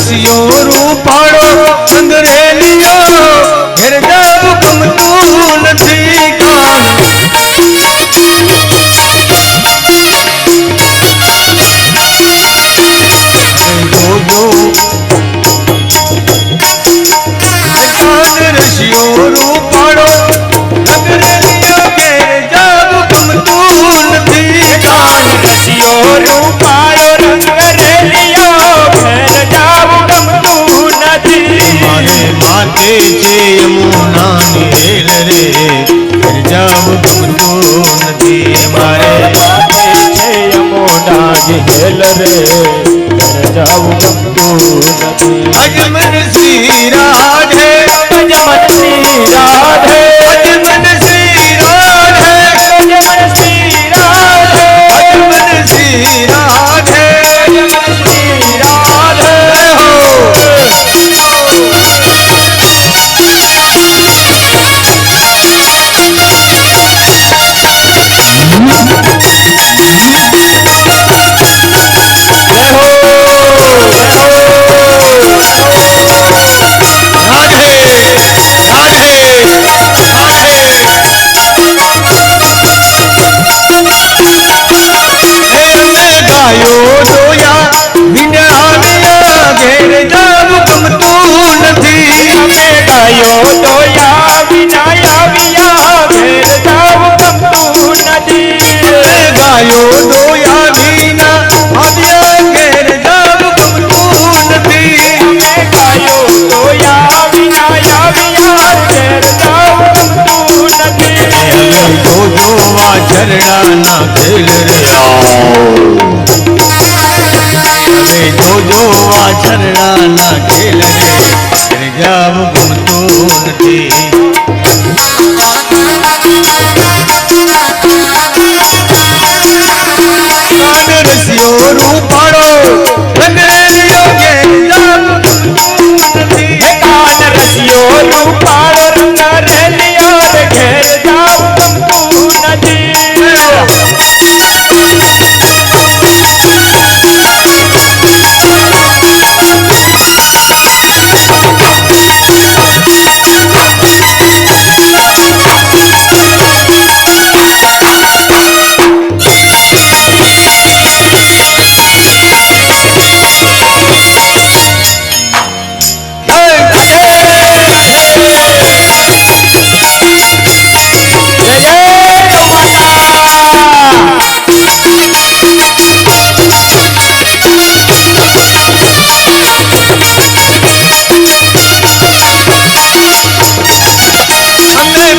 રસિયો રૂપાળો સંગરેલિયો ઘેર જાવું ગમતું નથી કાન રસિયો રૂપાળો સંગરેલિયો ઘેર જાવું ગમતું નથી કાન રસિયો રૂપાળો રંગરેલિયો ઘેર જાવું ગમતું નથી મારે માથે છે યમુનાની હેલ રે ઘેર જાવું ગમતું નથી મારે માથે છે યમુનાની હેલ રે ઘેર જાવું ગમતું નથી અજમન શ્રી રાધે અજમન શ્રી રાધે અજમન શ્રી રાધે અજમન શ્રી રાધે અજમન શ્રી રાધે અજમન શ્રી રાધે ગાયો દોયા વિના વિના ઘેર જાવું ગમતું નથી અમે ગાયો દોયા વિના આવ્યા ઘેર જાવું ગમતું નથી ગાયો દોયા વિના આવ્યા ઘેર જાવું ગમતું નથી અમે ગાયો દોયા વિના આવ્યા ઘેર જાવું ગમતું નથી જોજો આ ઝરણાના ખેલ રે હવે જોજો આ ઝરણાના ખેલ રે ઘેર જાવું ગમતું નથી રસિયો રૂપાળો રંગરેલિયો ઘેર જાવું ગમતું નથી કાન રસિયો રૂપાળો રંગરેલિયો ઘેર જાવું ગમતું નથી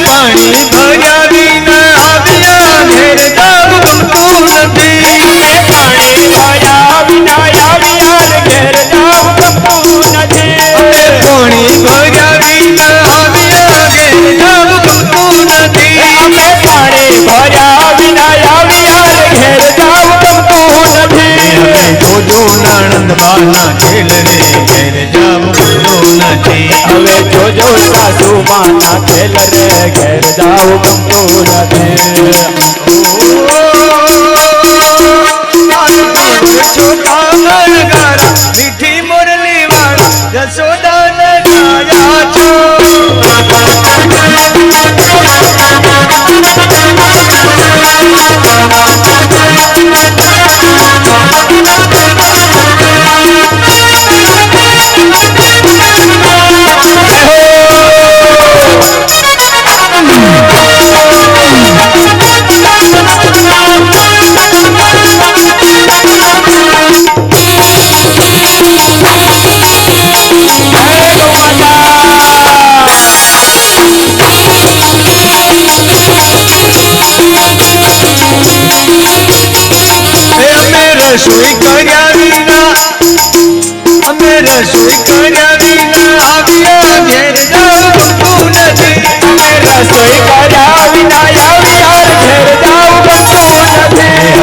પાણી ભર્યા વિના આવ્યા ઘેર જાવું ગમતું નથી પાણી ભર્યા વિના આવ્યા ઘેર જાવું ગમતું નથી પાણી ભર્યા વિના આવ્યા ઘેર જાવું ગમતું નથી અમે પાણી ભર્યા વિના આવ્યા ઘેર જાવું ગમતું નથી જોજો નાણંદ બાના ખેલ રે ઘેર જાવું ગમતું નથી હવે જોજો સાસુ માના ખેલ રે ઘેર જાવું ગમતું નથી છોટા મરગારા મીઠી મુરલી વાળા જશોદા ને ગાયા છો રસોઈ કર્યા વિના અમે રસોઈ કર્યા વિના આવ્યા ઘેર જાવું ગમતું નથી અમે રસોઈ કર્યા